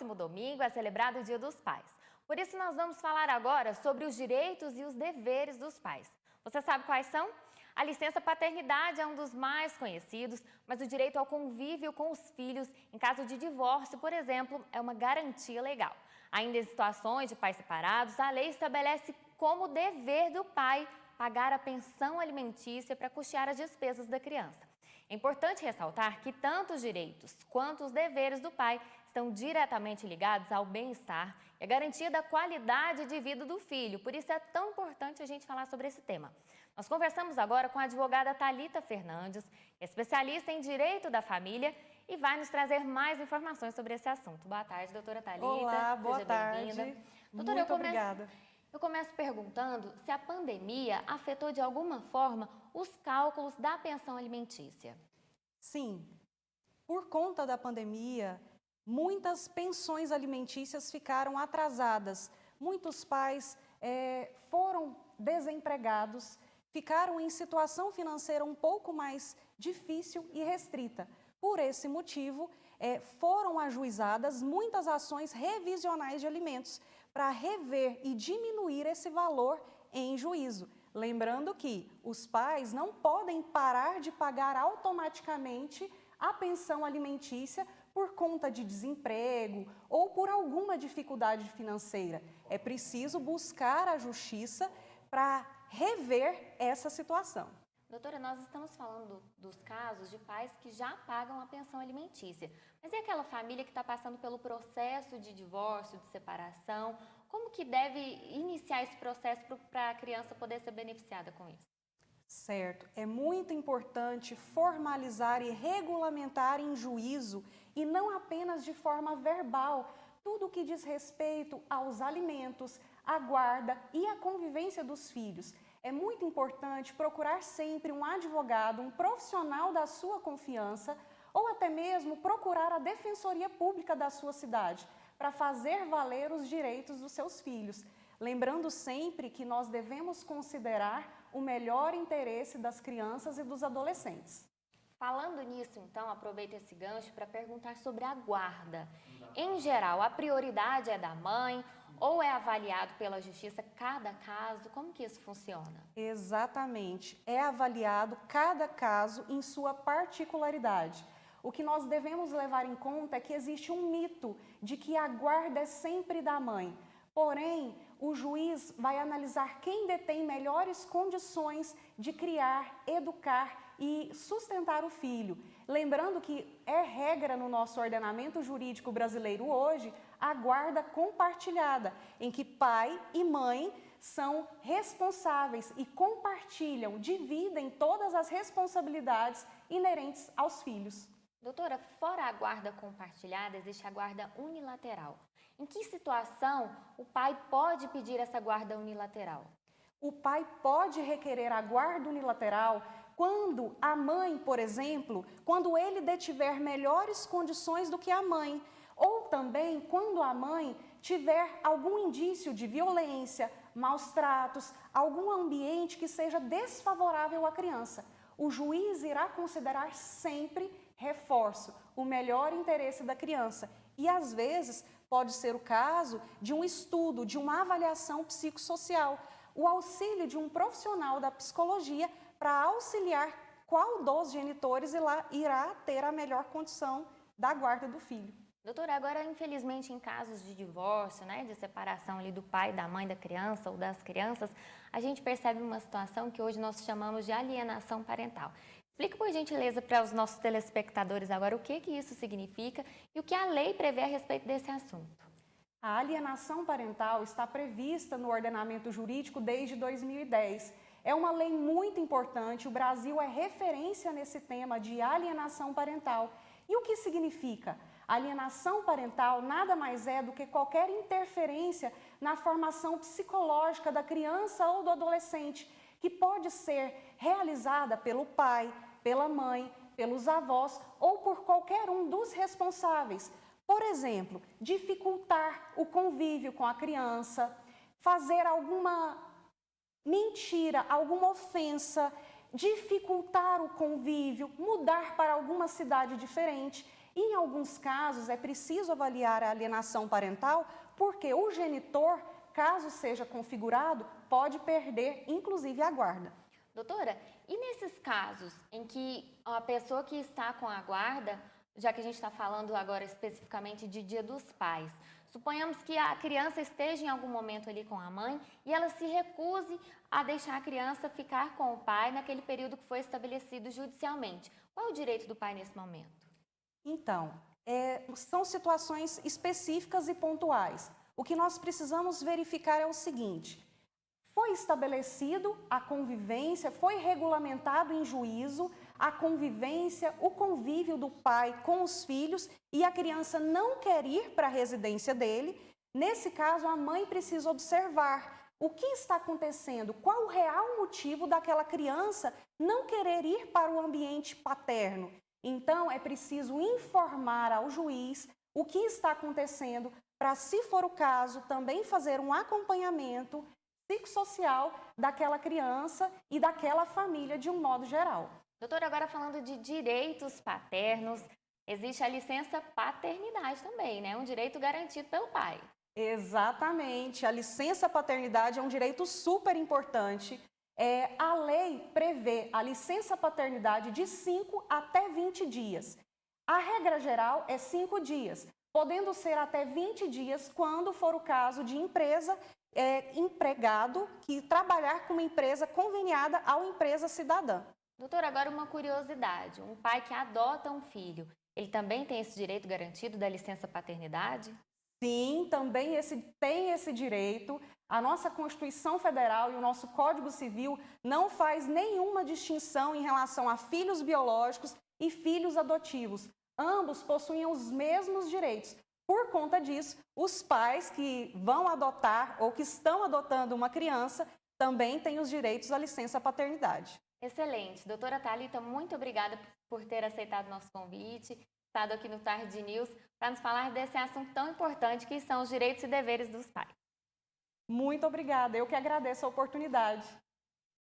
próximo domingo é celebrado o Dia dos Pais. Por isso, nós vamos falar agora sobre os direitos e os deveres dos pais. Você sabe quais são? A licença paternidade é um dos mais conhecidos, mas o direito ao convívio com os filhos, em caso de divórcio, por exemplo, é uma garantia legal. Ainda em situações de pais separados, a lei estabelece como dever do pai pagar a pensão alimentícia para custear as despesas da criança. É importante ressaltar que tanto os direitos quanto os deveres do pai estão diretamente ligados ao bem-estar e à garantia da qualidade de vida do filho. Por isso é tão importante a gente falar sobre esse tema. Nós conversamos agora com a advogada Thalita Fernandes, especialista em direito da família, e vai nos trazer mais informações sobre esse assunto. Boa tarde, doutora Thalita. Olá, boa tarde. Doutora, muito obrigada. Eu começo perguntando se a pandemia afetou de alguma forma os cálculos da pensão alimentícia. Sim, por conta da pandemia, muitas pensões alimentícias ficaram atrasadas. Muitos pais foram desempregados, ficaram em situação financeira um pouco mais difícil e restrita. Por esse motivo, foram ajuizadas muitas ações revisionais de alimentos para rever e diminuir esse valor em juízo. Lembrando que os pais não podem parar de pagar automaticamente a pensão alimentícia por conta de desemprego ou por alguma dificuldade financeira. É preciso buscar a justiça para rever essa situação. Doutora, nós estamos falando dos casos de pais que já pagam a pensão alimentícia. Mas e aquela família que está passando pelo processo de divórcio, de separação? Como que deve iniciar esse processo para a criança poder ser beneficiada com isso? Certo. É muito importante formalizar e regulamentar em juízo e não apenas de forma verbal tudo o que diz respeito aos alimentos, à guarda e à convivência dos filhos. É muito importante procurar sempre um advogado, um profissional da sua confiança ou até mesmo procurar a Defensoria Pública da sua cidade para fazer valer os direitos dos seus filhos. Lembrando sempre que nós devemos considerar o melhor interesse das crianças e dos adolescentes. Falando nisso, então, aproveito esse gancho para perguntar sobre a guarda. Em geral, a prioridade é da mãe ou é avaliado pela justiça cada caso? Como que isso funciona? Exatamente. É avaliado cada caso em sua particularidade. O que nós devemos levar em conta é que existe um mito de que a guarda é sempre da mãe. Porém, o juiz vai analisar quem detém melhores condições de criar, educar e sustentar o filho. Lembrando que é regra no nosso ordenamento jurídico brasileiro hoje a guarda compartilhada, em que pai e mãe são responsáveis e compartilham, dividem todas as responsabilidades inerentes aos filhos. Doutora, fora a guarda compartilhada, existe a guarda unilateral. Em que situação o pai pode pedir essa guarda unilateral? O pai pode requerer a guarda unilateral quando a mãe, por exemplo, quando ele detiver melhores condições do que a mãe, ou também quando a mãe tiver algum indício de violência, maus tratos, algum ambiente que seja desfavorável à criança. O juiz irá considerar sempre, reforço, o melhor interesse da criança. E às vezes pode ser o caso de um estudo, de uma avaliação psicossocial, o auxílio de um profissional da psicologia para auxiliar qual dos genitores irá ter a melhor condição da guarda do filho. Doutora, agora infelizmente em casos de divórcio, de separação ali do pai, da mãe da criança ou das crianças, a gente percebe uma situação que hoje nós chamamos de alienação parental. Explica por gentileza para os nossos telespectadores agora o que isso significa e o que a lei prevê a respeito desse assunto. A alienação parental está prevista no ordenamento jurídico desde 2010. É uma lei muito importante, o Brasil é referência nesse tema de alienação parental. E o que significa? Alienação parental nada mais é do que qualquer interferência na formação psicológica da criança ou do adolescente, que pode ser realizada pelo pai, pela mãe, pelos avós ou por qualquer um dos responsáveis. Por exemplo, dificultar o convívio com a criança, fazer alguma mentira, alguma ofensa, dificultar o convívio, mudar para alguma cidade diferente. Em alguns casos, é preciso avaliar a alienação parental, porque o genitor, caso seja configurado, pode perder, inclusive, a guarda. Doutora, e nesses casos em que a pessoa que está com a guarda, já que a gente está falando agora especificamente de Dia dos Pais, suponhamos que a criança esteja em algum momento ali com a mãe e ela se recuse a deixar a criança ficar com o pai naquele período que foi estabelecido judicialmente. Qual é o direito do pai nesse momento? Então, são situações específicas e pontuais. O que nós precisamos verificar é o seguinte: foi estabelecido a convivência, foi regulamentado em juízo a convivência, o convívio do pai com os filhos e a criança não quer ir para a residência dele. Nesse caso, a mãe precisa observar o que está acontecendo, qual o real motivo daquela criança não querer ir para o ambiente paterno. Então, é preciso informar ao juiz o que está acontecendo para, se for o caso, também fazer um acompanhamento psicossocial daquela criança e daquela família de um modo geral. Doutora, agora falando de direitos paternos, existe a licença paternidade também, né? Um direito garantido pelo pai. Exatamente, a licença paternidade é um direito super importante. A lei prevê a licença paternidade de 5 até 20 dias. A regra geral é 5 dias, podendo ser até 20 dias quando for o caso de empresa, empregado que trabalhar com uma empresa conveniada à empresa cidadã. Doutora, agora uma curiosidade. Um pai que adota um filho, ele também tem esse direito garantido da licença paternidade? Sim, também tem esse direito. A nossa Constituição Federal e o nosso Código Civil não faz nenhuma distinção em relação a filhos biológicos e filhos adotivos. Ambos possuem os mesmos direitos. Por conta disso, os pais que vão adotar ou que estão adotando uma criança também têm os direitos à licença paternidade. Excelente. Doutora Thalita, muito obrigada por ter aceitado o nosso convite, estado aqui no Tarde News, para nos falar desse assunto tão importante que são os direitos e deveres dos pais. Muito obrigada, eu que agradeço a oportunidade.